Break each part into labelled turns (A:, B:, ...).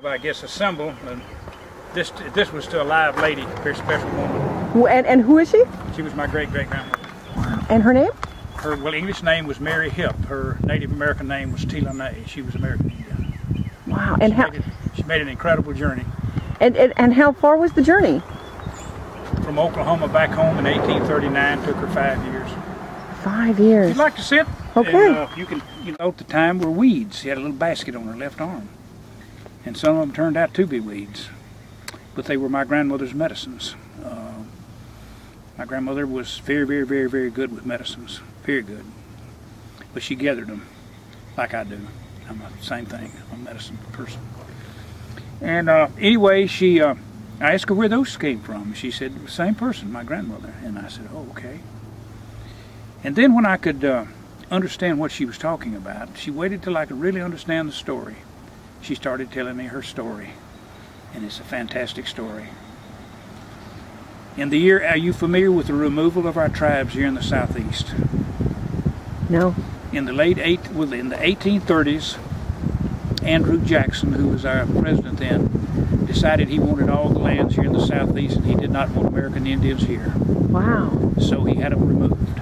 A: I guess a symbol, and this was to a live lady, a very special woman.
B: And who is she?
A: She was my great-great-grandmother.
B: And her name?
A: Her English name was Mary Hip. Her Native American name was Tila. She was American Indian.
B: Wow. And
A: she made an incredible journey.
B: And how far was the journey?
A: From Oklahoma back home in 1839. Took her 5 years.
B: 5 years.
A: If you'd like to sit,
B: okay.
A: And, you can. At the time were weeds. She had a little basket on her left arm, and some of them turned out to be weeds, but they were my grandmother's medicines. My grandmother was very, very, very, very good with medicines. Very good. But she gathered them like I do. I'm the same thing. I'm a medicine person. And anyway, I asked her where those came from. She said, the same person, my grandmother. And I said, oh, okay. And then when I could understand what she was talking about, she waited till I could really understand the story. She started telling me her story. And it's a fantastic story. In the year, are you familiar with the removal of our tribes here in the southeast?
B: No.
A: In the in the 1830s, Andrew Jackson, who was our president then, decided he wanted all the lands here in the southeast, and he did not want American Indians here.
B: Wow.
A: So he had them removed.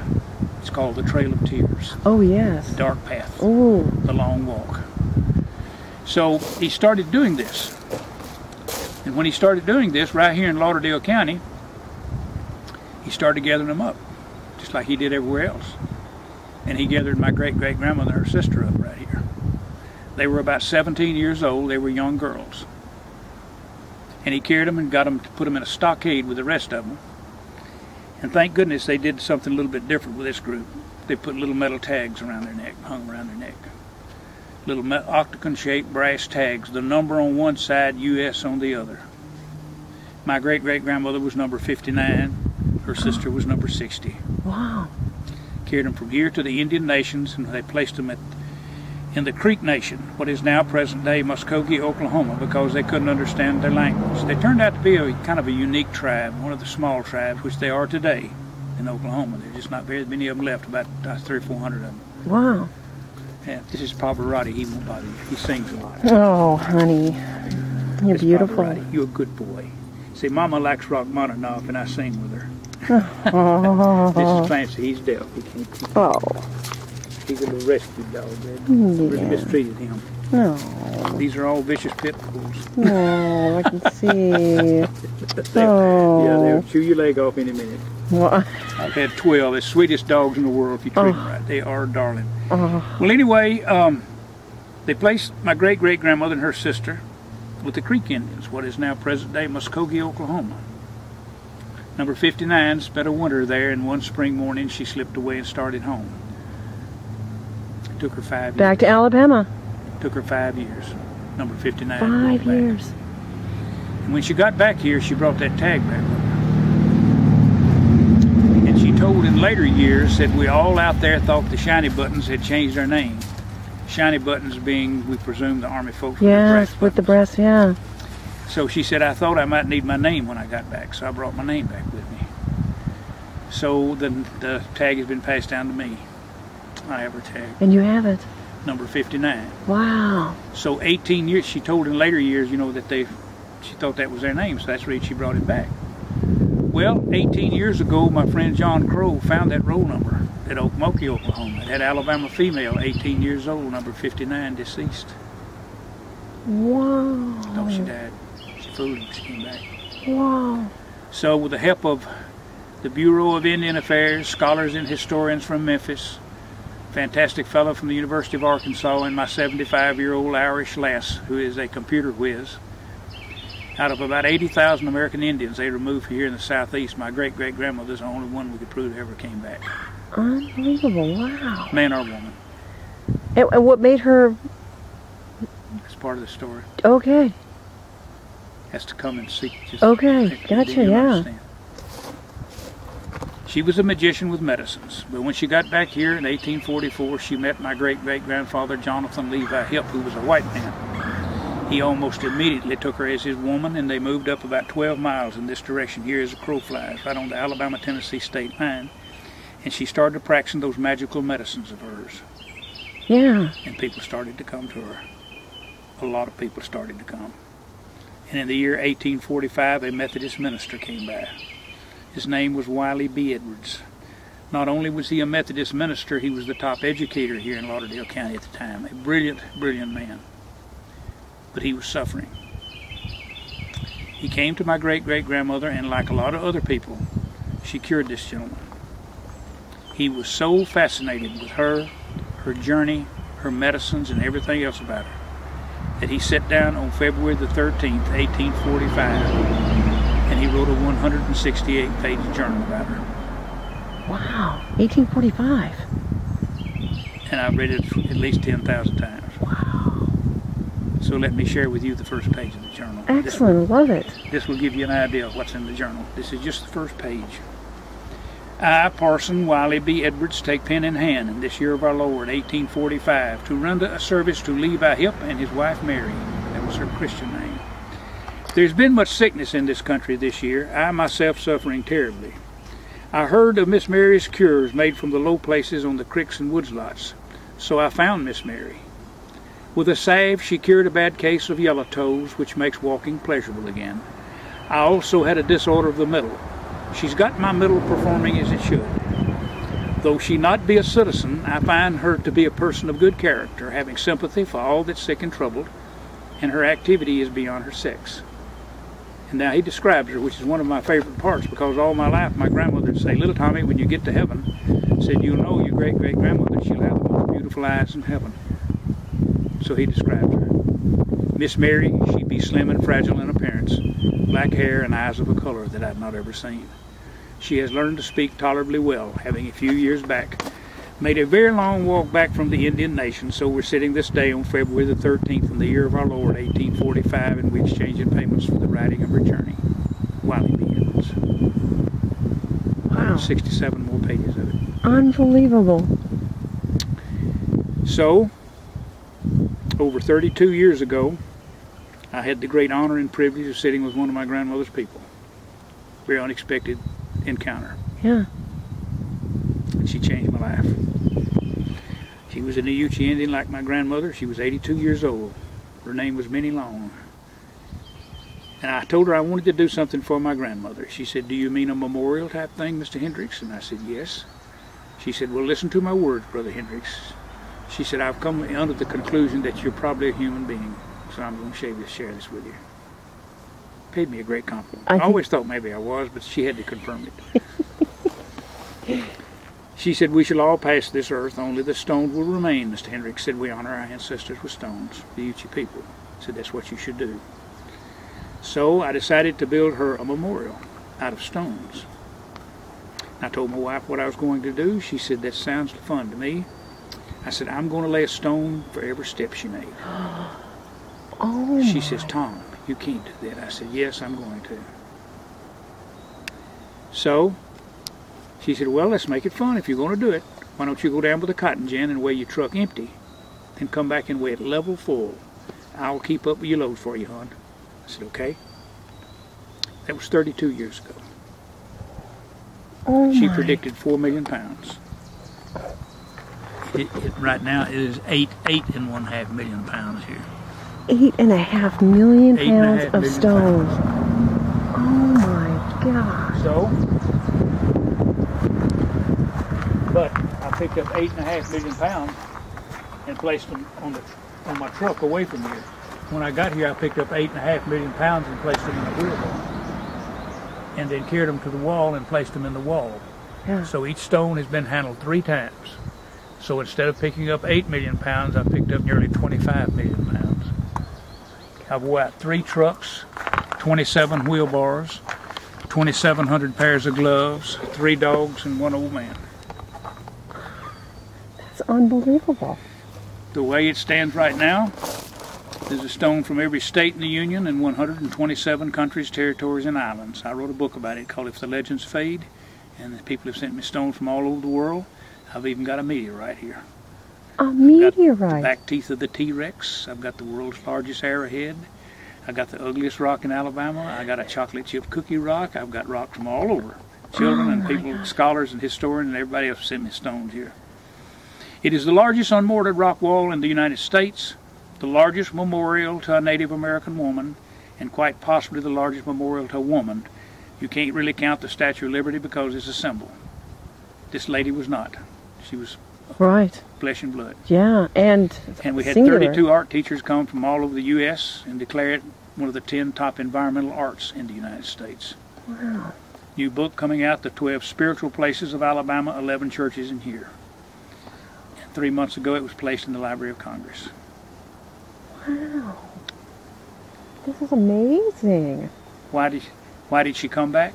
A: It's called the Trail of Tears.
B: Oh yes.
A: The dark path.
B: Oh.
A: The long walk. So he started doing this. And when he started doing this, right here in Lauderdale County, he started gathering them up, just like he did everywhere else. And he gathered my great-great-grandmother and her sister up right here. They were about 17 years old. They were young girls. And he carried them and got them to put them in a stockade with the rest of them. And thank goodness they did something a little bit different with this group. They put little metal tags around their neck, hung around their neck. Little octagon-shaped brass tags, the number on one side, U.S. on the other. My great-great-grandmother was number 59. Her sister was number 60.
B: Wow.
A: Carried them from here to the Indian Nations, and they placed them in the Creek Nation, what is now present-day Muskogee, Oklahoma, because they couldn't understand their language. They turned out to be a kind of a unique tribe, one of the small tribes, which they are today in Oklahoma. There's just not very many of them left, about 300 or 400 of them.
B: Wow.
A: Yeah, this is Pavarotti. He won't bother you. He sings a lot.
B: Oh, honey. You're beautiful.
A: Pavarotti. You're a good boy. See, Mama likes Rachmaninoff, and I sing with her.
B: Oh.
A: This is Clancy. He's deaf. He can't.
B: Oh.
A: He's a little rescue dog. They really mistreated him.
B: No.
A: These are all vicious pit bulls.
B: Oh, I can see. Oh.
A: Yeah, they'll chew your leg off any minute.
B: What?
A: I've had 12. The sweetest dogs in the world if you treat them right. They are darling. Well, anyway, they placed my great-great-grandmother and her sister with the Creek Indians, what is now present-day Muskogee, Oklahoma. Number 59 spent a winter there, and one spring morning she slipped away and started home. It took her 5 years.
B: Back to Alabama.
A: Took her 5 years. Number 59.
B: 5 years.
A: And when she got back here, she brought that tag back with her. And she told in later years that we all out there thought the Shiny Buttons had changed their name. Shiny Buttons being, we presume, the Army folks with the brass buttons.
B: With the brass, yeah.
A: So she said, I thought I might need my name when I got back, so I brought my name back with me. So the tag has been passed down to me. I have her tag.
B: And you have it.
A: Number 59.
B: Wow.
A: So 18 years, she told in later years, that she thought that was their name, so that's the reason she brought it back. Well, 18 years ago, my friend John Crow found that roll number at Okmulgee, Oklahoma. It had Alabama female, 18 years old, number 59, deceased.
B: Wow.
A: Thought she died. She fooled him. She came back.
B: Wow.
A: So with the help of the Bureau of Indian Affairs, scholars and historians from Memphis, fantastic fellow from the University of Arkansas, and my 75-year-old Irish lass, who is a computer whiz, out of about 80,000 American Indians they removed here in the southeast, my great-great-grandmother's the only one we could prove ever came back.
B: Unbelievable. Wow.
A: Man or woman.
B: And what made her...
A: That's part of the story.
B: Okay.
A: Has to come and see.
B: Okay, gotcha, yeah.
A: Understand. She was a magician with medicines, but when she got back here in 1844, she met my great-great-grandfather Jonathan Levi Hip, who was a white man. He almost immediately took her as his woman, and they moved up about 12 miles in this direction here as a crow flies, right on the Alabama-Tennessee state line, and she started practicing those magical medicines of hers.
B: Yeah.
A: And people started to come to her. A lot of people started to come. And in the year 1845, a Methodist minister came by. His name was Wiley B. Edwards. Not only was he a Methodist minister, he was the top educator here in Lauderdale County at the time. A brilliant, brilliant man. But he was suffering. He came to my great-great-grandmother, and like a lot of other people, she cured this gentleman. He was so fascinated with her journey, her medicines, and everything else about her, that he sat down on February the 13th, 1845, and he wrote a 168-page journal about her.
B: Wow, 1845.
A: And I've read it at least 10,000 times.
B: Wow.
A: So let me share with you the first page of the journal.
B: Excellent, love it.
A: This will give you an idea of what's in the journal. This is just the first page. I, Parson Wiley B. Edwards, take pen in hand in this year of our Lord, 1845, to render a service to Levi Hip and his wife Mary. That was her Christian name. There's been much sickness in this country this year, I myself suffering terribly. I heard of Miss Mary's cures made from the low places on the creeks and woods lots, so I found Miss Mary. With a salve, she cured a bad case of yellow toes, which makes walking pleasurable again. I also had a disorder of the middle. She's got my middle performing as it should. Though she not be a citizen, I find her to be a person of good character, having sympathy for all that's sick and troubled, and her activity is beyond her sex. And now he describes her, which is one of my favorite parts, because all my life my grandmother would say, "Little Tommy, when you get to heaven," said, "you'll know your great-great-grandmother, she'll have the most beautiful eyes in heaven." So he describes her. Miss Mary, she be slim and fragile in appearance, black hair and eyes of a color that I've not ever seen. She has learned to speak tolerably well, having a few years back made a very long walk back from the Indian nation, so we're sitting this day on February the 13th in the year of our Lord, 1845, and we exchange in payments for the writing of her journey. Wiley B. Edwards.
B: Wow.
A: 67 more pages of it.
B: Unbelievable.
A: So, over 32 years ago, I had the great honor and privilege of sitting with one of my grandmother's people. Very unexpected encounter.
B: Yeah.
A: And she changed my life. She was a Neuchi Indian like my grandmother. She was 82 years old. Her name was Minnie Long. And I told her I wanted to do something for my grandmother. She said, "Do you mean a memorial type thing, Mr. Hendrix?" And I said, "Yes." She said, "Well, listen to my words, Brother Hendrix." She said, "I've come under the conclusion that you're probably a human being, so I'm going to share this with you." Paid me a great compliment. I always thought maybe I was, but she had to confirm it. She said, "We shall all pass this earth, only the stones will remain." Mr. Hendrix said, "We honor our ancestors with stones, the Yuchi people." I said, "That's what you should do." So I decided to build her a memorial out of stones. I told my wife what I was going to do. She said, "That sounds fun to me." I said, "I'm going to lay a stone for every step she made."
B: Oh.
A: She says, "Tom, you can't do that." I said, "Yes, I'm going to." So she said, "Well, let's make it fun. If you're going to do it, why don't you go down with a cotton gin and weigh your truck empty, then come back and weigh it level full. I'll keep up with your load for you, hon." I said, "Okay." That was 32 years ago.
B: Oh,
A: she predicted 4 million pounds. Right now it is 8.5 million pounds here.
B: 8.5 million pounds of
A: million
B: stones.
A: Pounds.
B: Oh my God.
A: So, but I picked up 8.5 million pounds and placed them on my truck away from here. When I got here, I picked up 8.5 million pounds and placed them in a wheelbarrow, and then carried them to the wall and placed them in the wall.
B: Yeah.
A: So each stone has been handled 3 times. So instead of picking up 8 million pounds, I picked up nearly 25 million pounds. I wore out 3 trucks, 27 wheelbarrows, 2,700 pairs of gloves, 3 dogs, and 1 old man.
B: That's unbelievable.
A: The way it stands right now, there's a stone from every state in the Union and 127 countries, territories, and islands. I wrote a book about it called If the Legends Fade, and the people have sent me stones from all over the world. I've even got a meteorite here.
B: A meteorite?
A: I've got the back teeth of the T-Rex. I've got the world's largest arrowhead. I got the ugliest rock in Alabama. I got a chocolate chip cookie rock. I've got rocks from all over. Children and people, scholars and historians, and everybody else sent me stones here. It is the largest unmortared rock wall in the United States, the largest memorial to a Native American woman, and quite possibly the largest memorial to a woman. You can't really count the Statue of Liberty because it's a symbol. This lady was not. She was
B: Right.
A: flesh and blood.
B: Yeah, and
A: we had
B: singular.
A: 32 art teachers come from all over the U.S. and declare it one of the 10 top environmental arts in the United States.
B: Wow.
A: New book coming out, The 12 Spiritual Places of Alabama, 11 churches in here. And 3 months ago it was placed in the Library of Congress.
B: Wow. This is amazing.
A: Why did she come back?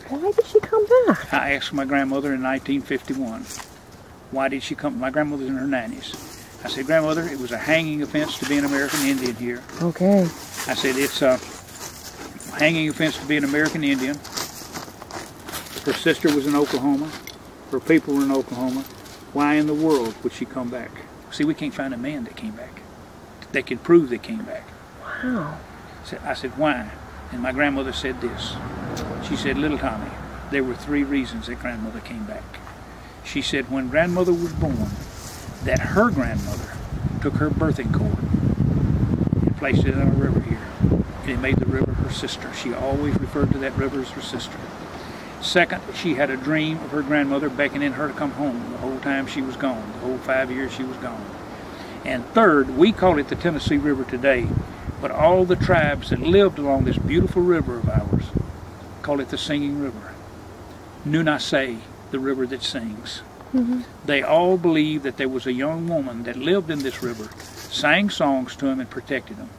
B: Why did she come back?
A: I asked my grandmother in 1951. Why did she come? My grandmother's in her 90s. I said, Grandmother, it was a hanging offense to be an American Indian here.
B: Okay.
A: I said, it's a hanging offense to be an American Indian. Her sister was in Oklahoma. Her people were in Oklahoma. Why in the world would she come back? See, we can't find a man that came back. That can prove they came back.
B: Wow.
A: I said, why? And my grandmother said this. She said, Little Tommy, there were 3 reasons that grandmother came back. She said when grandmother was born, that her grandmother took her birthing cord and placed it in a river here. And it made the river her sister. She always referred to that river as her sister. Second, she had a dream of her grandmother beckoning her to come home the whole time she was gone, the whole 5 years she was gone. And third, we call it the Tennessee River today, but all the tribes that lived along this beautiful river of ours call it the Singing River. Nunase, the river that sings.
B: Mm-hmm.
A: They all believed that there was a young woman that lived in this river, sang songs to them and protected them.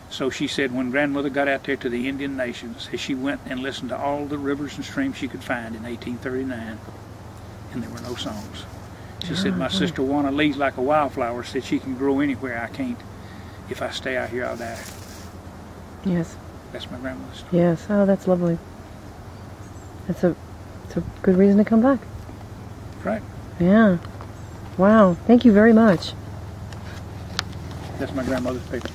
A: So she said when grandmother got out there to the Indian nations, she went and listened to all the rivers and streams she could find in 1839, and there were no songs. She said, my sister Juana leaves like a wildflower, said she can grow anywhere, I can't. If I stay out here, I'll die.
B: Yes.
A: That's my grandmother's story.
B: Yes. Oh, that's lovely. It's a good reason to come back.
A: Right.
B: Yeah. Wow. Thank you very much.
A: That's my grandmother's paper.